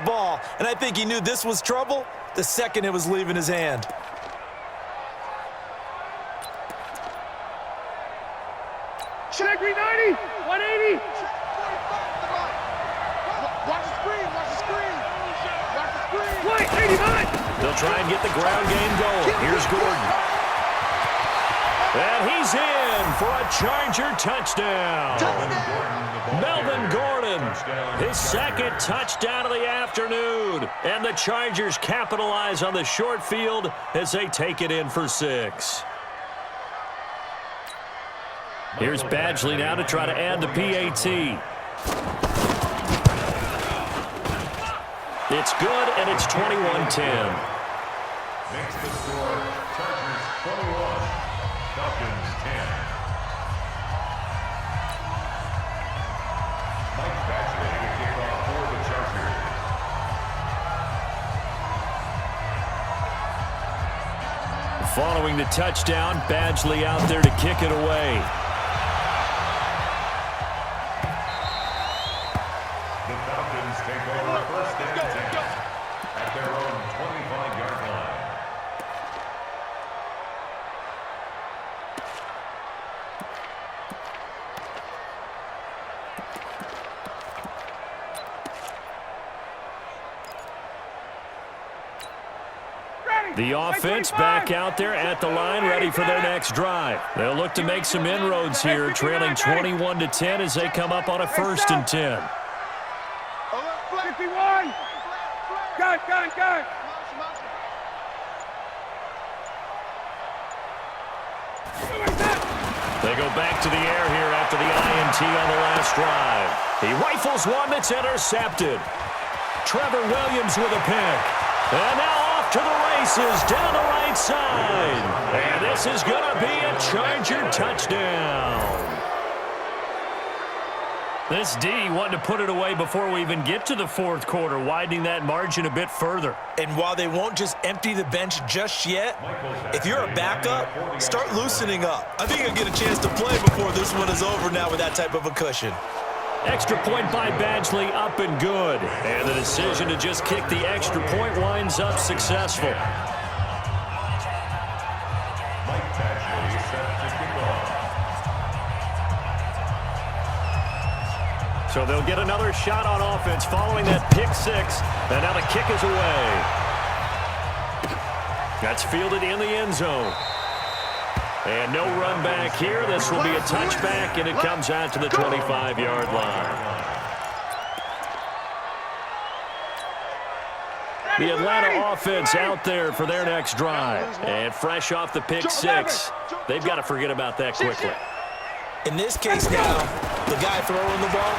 ball, and I think he knew this was trouble the second it was leaving his hand. Check 390, 180. Watch the screen, watch the screen. Watch the screen. Play, 89. They'll try and get the ground game going. Here's Gordon. And he's in for a Charger touchdown. Melvin Gordon, his second touchdown of the afternoon. And the Chargers capitalize on the short field as they take it in for 6. Here's Badgley now to try to add the PAT. It's good, and it's 21-10. Makes the score, Chargers 21, Falcons 10. Mike Badgley to kick off for the Chargers. Following the touchdown, Badgley out there to kick it away. The Falcons take over first and 10 at their own 25-yard line. The offense back out there at the line, ready for their next drive. They'll look to make some inroads here, trailing 21-10 as they come up on a 1st and 10. 51. Gun. They go back to the air here after the INT on the last drive. He rifles one that's intercepted. Trevor Williams with a pick. And now off to the races down the right side. And this is going to be a Charger touchdown. This D wanting to put it away before we even get to the 4th quarter, widening that margin a bit further. And while they won't just empty the bench just yet, if you're a backup, start loosening up. I think you'll get a chance to play before this one is over now with that type of a cushion. Extra point by Badgley, up and good. And the decision to just kick the extra point winds up successful. Mike Badgley set to kick off. So they'll get another shot on offense following that pick 6. And now the kick is away. That's fielded in the end zone. And no run back here. This will be a touchback, and it comes out to the 25-yard line. The Atlanta offense out there for their next drive. And fresh off the pick 6, they've got to forget about that quickly. In this case now, the guy throwing the ball,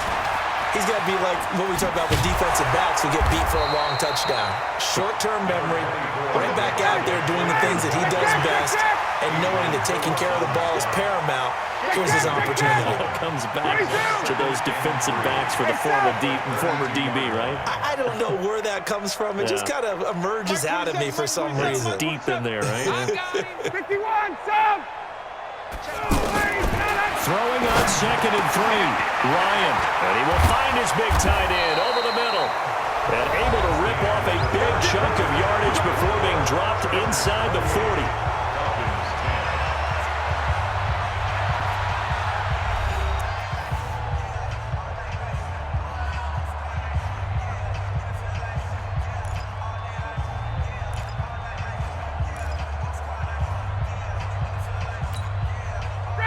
he's got to be like what we talk about with defensive backs who get beat for a long touchdown. Short-term memory, right back out there doing the things that he does best, and knowing that taking care of the ball is paramount. Here's his opportunity. It comes back to those defensive backs for the former DB, right? I don't know where that comes from. It just kind of emerges out of me for some reason. Deep in there, right? 51, sub. Throwing on 2nd and 3. Ryan, and he will find his big tight end over the middle. And able to rip off a big chunk of yardage before being dropped inside the 40.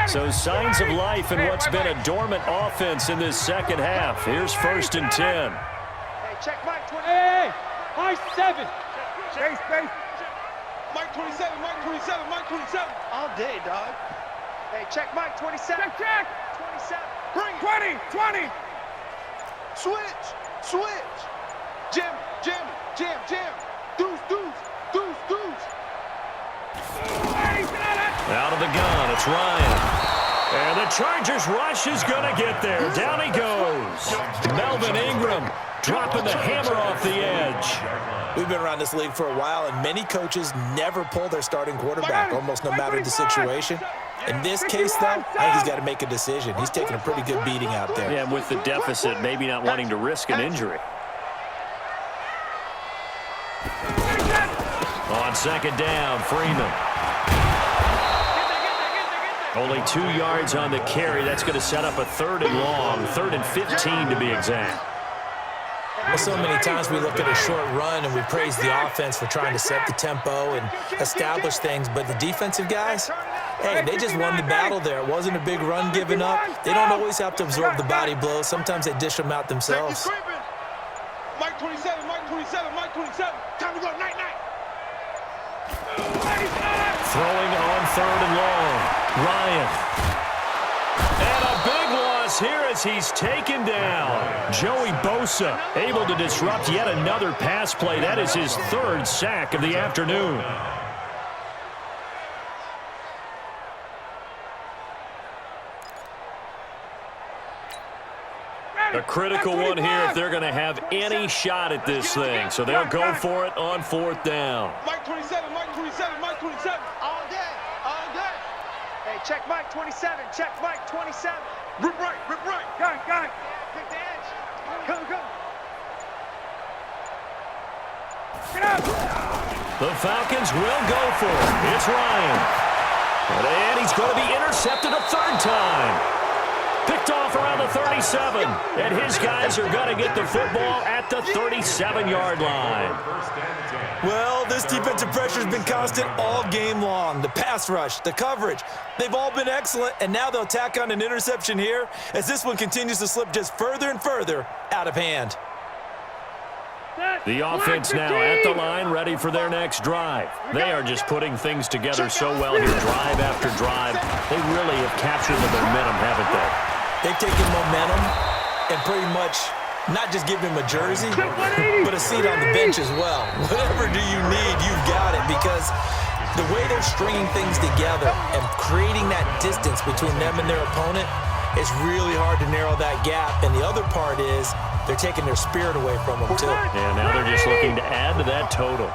So signs of life in what's been a dormant offense in this second half. Here's 1st and 10. Hey, check Mike 20. Hey, Mike 7. Space. Mike 27, Mike 27, Mike 27. All day, dog. Hey, check Mike 27. Check. 27. Bring it. 20. Switch. Jam. Deuce. Out of the gun, it's Ryan. And the Chargers rush is going to get there. Down he goes. Melvin Ingram dropping the hammer off the edge. We've been around this league for a while, and many coaches never pull their starting quarterback, almost no matter the situation. In this case, though, I think he's got to make a decision. He's taking a pretty good beating out there. Yeah, with the deficit, maybe not wanting to risk an injury. On second down, Freeman. Only 2 yards on the carry. That's going to set up a 3rd and long, 3rd and 15 to be exact. Well, so many times we look at a short run and we praise the offense for trying to set the tempo and establish things, but the defensive guys, hey, they just won the battle there. It wasn't a big run given up. They don't always have to absorb the body blows. Sometimes they dish them out themselves. Mike 27, Mike 27, Mike 27. Time to go, night-night. Throwing on 3rd and long. Ryan. And a big loss here as he's taken down. Joey Bosa able to disrupt yet another pass play. That is his 3rd sack of the afternoon. A critical one here if they're going to have any shot at this thing. So they'll go for it on 4th down. Mike 27, Mike 27, Mike 27. All day, all day. Hey, check Mike 27, check Mike 27. Rip right, rip right. Got it. Pick the edge. Go. Get out. The Falcons will go for it. It's Ryan. And he's going to be intercepted a 3rd time. Picked off around the 37. And his guys are going to get the football at the 37-yard line. Well, this defensive pressure has been constant all game long. The pass rush, the coverage, they've all been excellent, and now they'll tack on an interception here as this one continues to slip just further and further out of hand. The offense now at the line, ready for their next drive. They are just putting things together so well here, drive after drive. They really have captured the momentum, haven't they? They've taken momentum and pretty much not just give him a jersey, but a seat on the bench as well. Whatever do you need, you've got it, because the way they're stringing things together and creating that distance between them and their opponent, it's really hard to narrow that gap. And the other part is they're taking their spirit away from them, too. And now they're just looking to add to that total.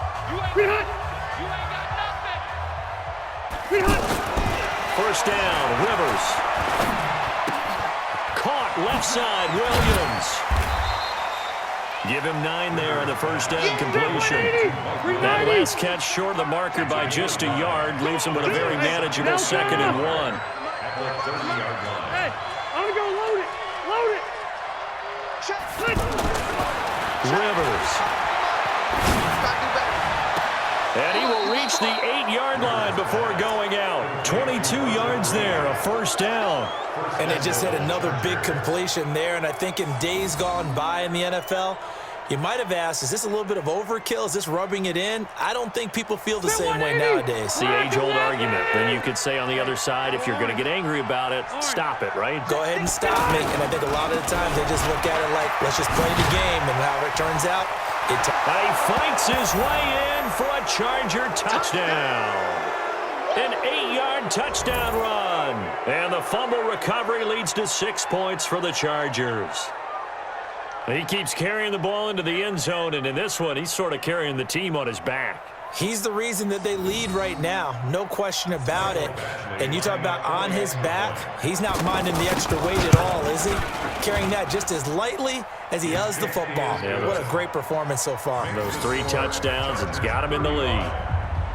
First down, Rivers. Caught left side, Williams. Give him 9 there on the first down completion. That last catch short of the marker by just a yard leaves him with a very manageable 2nd and 1. Hey, I'm going to go load it. Rivers. And he will reach the 8-yard line before going out. 22 yards there, a first down. And they just had another big completion there, and I think in days gone by in the NFL, you might have asked, is this a little bit of overkill? Is this rubbing it in? I don't think people feel the same way nowadays. It's the age-old argument. Then you could say on the other side, if you're going to get angry about it, stop it, right? Go ahead and stop me. And I think a lot of the times they just look at it like, let's just play the game, and however it turns out, he fights his way in for a Charger touchdown. An 8-yard touchdown run. And the fumble recovery leads to 6 points for the Chargers. He keeps carrying the ball into the end zone, and in this one, he's sort of carrying the team on his back. He's the reason that they lead right now, no question about it. And you talk about on his back, he's not minding the extra weight at all, is he? Carrying that just as lightly as he does the football. Yeah, what a great performance so far. Those 3 touchdowns, it's got him in the lead.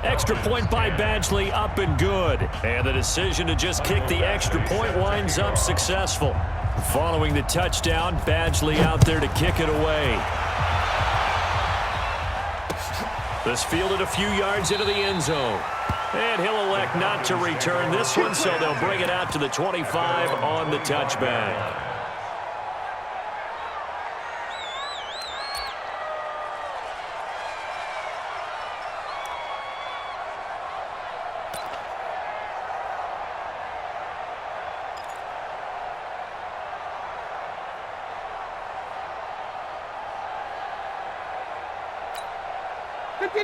Extra point by Badgley, up and good. And the decision to just kick the extra point winds up successful. Following the touchdown, Badgley out there to kick it away. This fielded a few yards into the end zone. And he'll elect not to return this one, so they'll bring it out to the 25 on the touchback.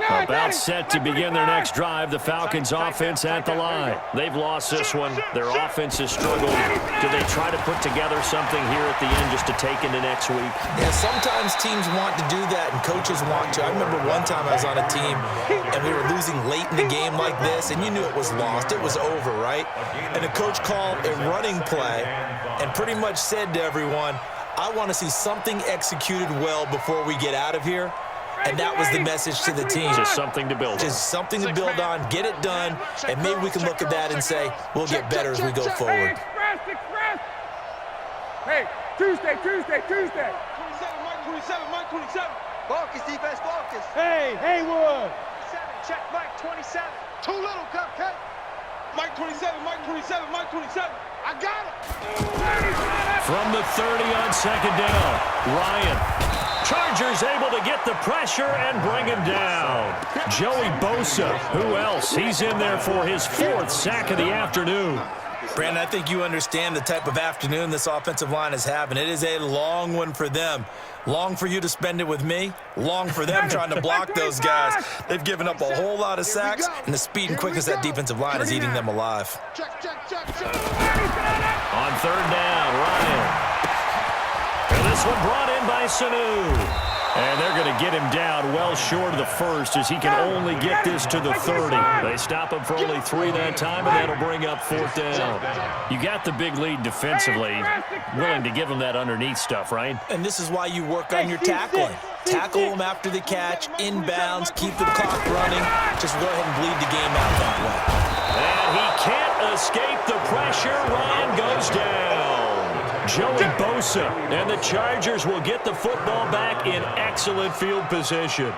About set to begin their next drive, the Falcons offense at the line. They've lost this one. Their offense has struggled. Do they try to put together something here at the end just to take into next week? Yeah, sometimes teams want to do that and coaches want to. I remember one time I was on a team and we were losing late in the game like this, and you knew it was lost. It was over, right? And the coach called a running play and pretty much said to everyone, I want to see something executed well before we get out of here. And that was the message to the team. Just something to build on. Just something to build on, get it done, and maybe we can look at that and say, we'll get better as we go forward. Hey, Tuesday. 27, Mike 27, Mike 27. Focus, defense, focus. Hey, Haywood. 27, check Mike 27. Too little, Cupcake. Mike 27, Mike 27, Mike 27. I got it. From the 30 on second down, Ryan. Chargers able to get the pressure and bring him down. Joey Bosa, who else? He's in there for his 4th sack of the afternoon. Brandon, I think you understand the type of afternoon this offensive line is having. It is a long one for them. Long for you to spend it with me. Long for them trying to block those guys. They've given up a whole lot of sacks, and the speed and quickness of that defensive line is eating them alive. Check. On third down, Ryan. And this one brought in by Sanu. And they're going to get him down well short of the first as he can only get this to the 30. They stop him for only 3 that time, and that'll bring up 4th down. You got the big lead defensively. Willing to give him that underneath stuff, right? And this is why you work on your tackling. Tackle them after the catch, inbounds, keep the clock running. Just go ahead and bleed the game out that way. And he can't escape the pressure. Ryan goes down. Joey Bosa, and the Chargers will get the football back in excellent field position.